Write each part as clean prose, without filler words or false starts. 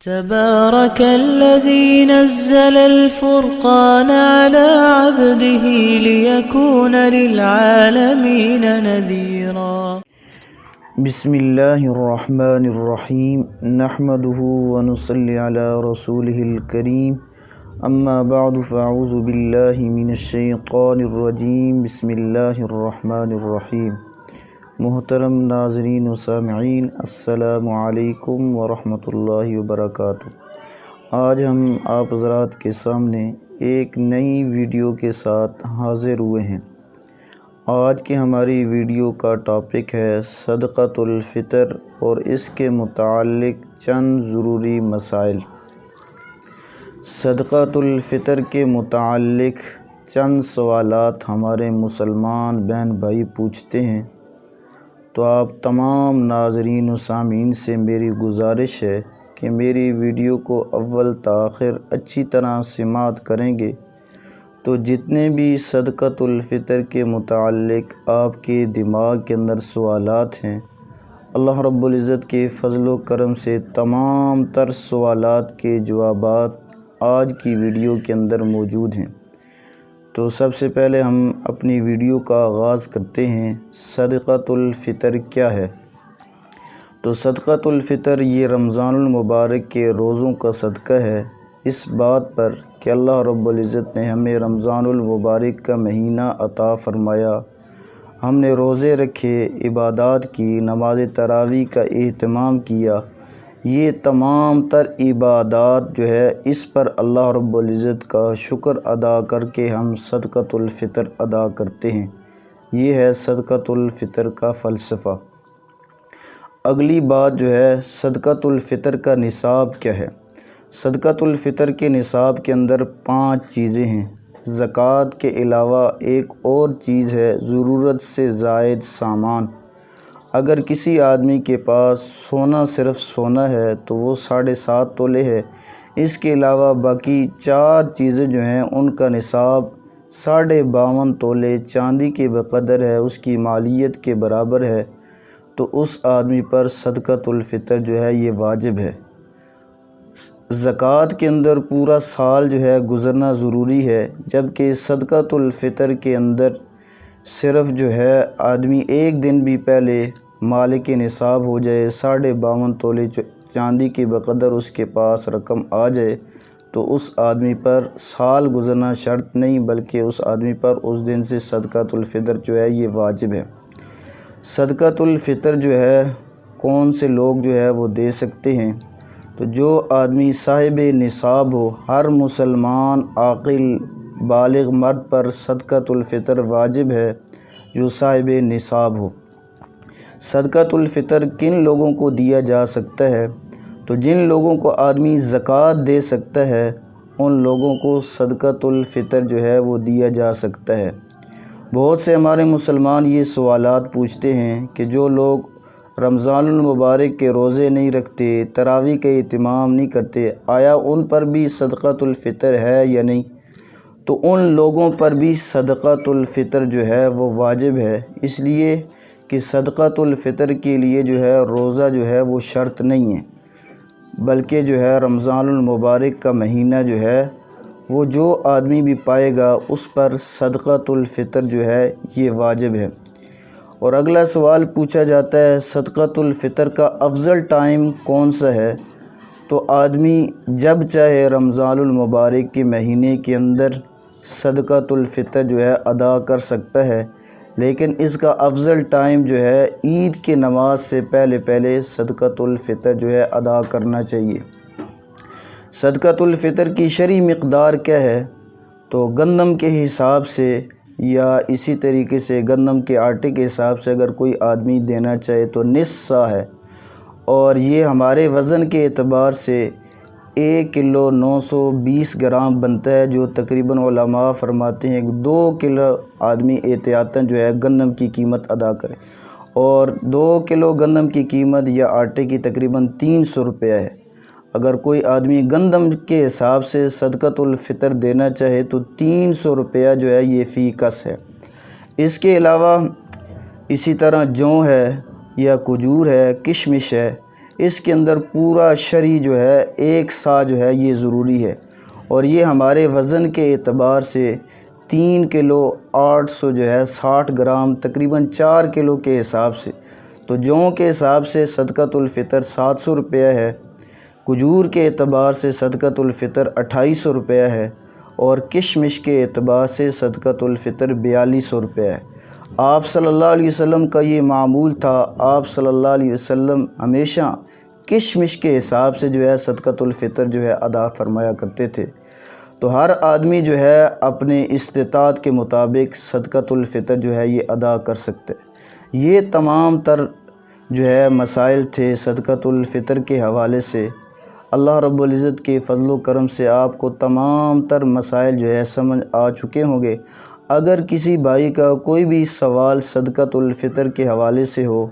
تبارك الذي نزل الفرقان على عبده ليكون للعالمين نذيرا. بسم اللہ الرحمن الرحیم نحمده ونصلی علی رسوله الکریم اما بعد فاعوذ باللہ من الشیطان الرجیم بسم اللہ الرحمن الرحیم۔ محترم ناظرین و سامعین، السلام علیکم ورحمۃ اللہ وبرکاتہ۔ آج ہم آپ حضرات کے سامنے ایک نئی ویڈیو کے ساتھ حاضر ہوئے ہیں۔ آج کی ہماری ویڈیو کا ٹاپک ہے صدقۃ الفطر اور اس کے متعلق چند ضروری مسائل۔ صدقۃ الفطر کے متعلق چند سوالات ہمارے مسلمان بہن بھائی پوچھتے ہیں، تو آپ تمام ناظرین و سامعین سے میری گزارش ہے کہ میری ویڈیو کو اول تاخر اچھی طرح سماعت کریں گے تو جتنے بھی صدقۃ الفطر کے متعلق آپ کے دماغ کے اندر سوالات ہیں، اللہ رب العزت کے فضل و کرم سے تمام تر سوالات کے جوابات آج کی ویڈیو کے اندر موجود ہیں۔ تو سب سے پہلے ہم اپنی ویڈیو کا آغاز کرتے ہیں۔ صدقۃ الفطر کیا ہے؟ تو صدقۃ الفطر یہ رمضان المبارک کے روزوں کا صدقہ ہے، اس بات پر کہ اللہ رب العزت نے ہمیں رمضان المبارک کا مہینہ عطا فرمایا، ہم نے روزے رکھے، عبادات کی، نماز تراویح کا اہتمام کیا۔ یہ تمام تر عبادات جو ہے اس پر اللہ رب العزت کا شکر ادا کر کے ہم صدقۃ الفطر ادا کرتے ہیں۔ یہ ہے صدقۃ الفطر کا فلسفہ۔ اگلی بات جو ہے صدقۃ الفطر کا نصاب کیا ہے؟ صدقۃ الفطر کے نصاب کے اندر 5 چیزیں ہیں۔ زکوٰۃ کے علاوہ ایک اور چیز ہے ضرورت سے زائد سامان۔ اگر کسی آدمی کے پاس سونا صرف سونا ہے تو وہ 7.5 تولے ہے، اس کے علاوہ باقی 4 چیزیں جو ہیں ان کا نصاب 52.5 تولے چاندی کے بقدر ہے، اس کی مالیت کے برابر ہے، تو اس آدمی پر صدقۃ الفطر جو ہے یہ واجب ہے۔ زکوٰۃ کے اندر پورا سال جو ہے گزرنا ضروری ہے، جبکہ صدقۃ الفطر کے اندر صرف جو ہے آدمی ایک دن بھی پہلے مالک نصاب ہو جائے، 52.5 تولے چاندی کے بقدر اس کے پاس رقم آ جائے تو اس آدمی پر سال گزرنا شرط نہیں، بلکہ اس آدمی پر اس دن سے صدقۃ الفطر جو ہے یہ واجب ہے۔ صدقۃ الفطر جو ہے کون سے لوگ جو ہے وہ دے سکتے ہیں؟ تو جو آدمی صاحب نصاب ہو، ہر مسلمان عاقل بالغ مرد پر صدقۃ الفطر واجب ہے جو صاحب نصاب ہو۔ صدقۃ الفطر کن لوگوں کو دیا جا سکتا ہے؟ تو جن لوگوں کو آدمی زکوٰۃ دے سکتا ہے ان لوگوں کو صدقۃ الفطر جو ہے وہ دیا جا سکتا ہے۔ بہت سے ہمارے مسلمان یہ سوالات پوچھتے ہیں کہ جو لوگ رمضان المبارک کے روزے نہیں رکھتے، تراویح کا اہتمام نہیں کرتے، آیا ان پر بھی صدقۃ الفطر ہے یا نہیں؟ تو ان لوگوں پر بھی صدقۃ الفطر جو ہے وہ واجب ہے، اس لیے کہ صدقۃ الفطر کے لیے جو ہے روزہ جو ہے وہ شرط نہیں ہے، بلکہ جو ہے رمضان المبارک کا مہینہ جو ہے وہ جو آدمی بھی پائے گا اس پر صدقۃ الفطر جو ہے یہ واجب ہے۔ اور اگلا سوال پوچھا جاتا ہے صدقۃ الفطر کا افضل ٹائم کون سا ہے؟ تو آدمی جب چاہے رمضان المبارک کے مہینے کے اندر صدقۃ الفطر جو ہے ادا کر سکتا ہے، لیکن اس کا افضل ٹائم جو ہے عید کی نماز سے پہلے صدقۃ الفطر جو ہے ادا کرنا چاہیے۔ صدقۃ الفطر کی شرعی مقدار کیا ہے؟ تو گندم کے حساب سے یا اسی طریقے سے گندم کے آٹے کے حساب سے اگر کوئی آدمی دینا چاہے تو نصف سا ہے، اور یہ ہمارے وزن کے اعتبار سے 1 کلو 920 گرام بنتا ہے، جو تقریباً علماء فرماتے ہیں کہ 2 کلو آدمی احتیاطاً جو ہے گندم کی قیمت ادا کرے، اور 2 کلو گندم کی قیمت یا آٹے کی تقریباً 300 روپیہ ہے۔ اگر کوئی آدمی گندم کے حساب سے صدقۃ الفطر دینا چاہے تو 300 روپیہ جو ہے یہ فی کس ہے۔ اس کے علاوہ اسی طرح جو ہے یا کھجور ہے، کشمش ہے، اس کے اندر پورا شرعی جو ہے ایک سا جو ہے یہ ضروری ہے، اور یہ ہمارے وزن کے اعتبار سے 3 کلو 800 جو ہے 60 گرام تقریباً 4 کلو کے حساب سے، تو جوں کے حساب سے صدقۃ الفطر 700 روپیہ ہے، کھجور کے اعتبار سے صدقۃ الفطر 2800 روپیہ ہے، اور کشمش کے اعتبار سے صدقۃ الفطر 4200 روپیہ ہے۔ آپ صلی اللہ علیہ وسلم کا یہ معمول تھا، آپ صلی اللہ علیہ وسلم ہمیشہ کشمش کے حساب سے جو ہے صدقۃ الفطر جو ہے ادا فرمایا کرتے تھے۔ تو ہر آدمی جو ہے اپنے استطاعت کے مطابق صدقۃ الفطر جو ہے یہ ادا کر سکتے۔ یہ تمام تر جو ہے مسائل تھے صدقۃ الفطر کے حوالے سے۔ اللہ رب العزت کے فضل و کرم سے آپ کو تمام تر مسائل جو ہے سمجھ آ چکے ہوں گے۔ اگر کسی بھائی کا کوئی بھی سوال صدقۃ الفطر کے حوالے سے ہو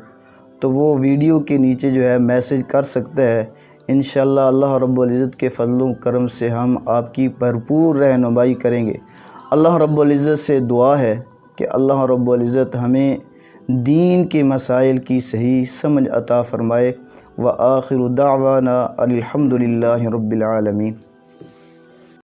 تو وہ ویڈیو کے نیچے جو ہے میسج کر سکتا ہے۔ انشاءاللہ اللہ رب العزت کے فضل و کرم سے ہم آپ کی بھرپور رہنمائی کریں گے۔ اللہ رب العزت سے دعا ہے کہ اللہ رب العزت ہمیں دین کے مسائل کی صحیح سمجھ عطا فرمائے۔ وآخر دعوانا الحمد للہ رب العالمین۔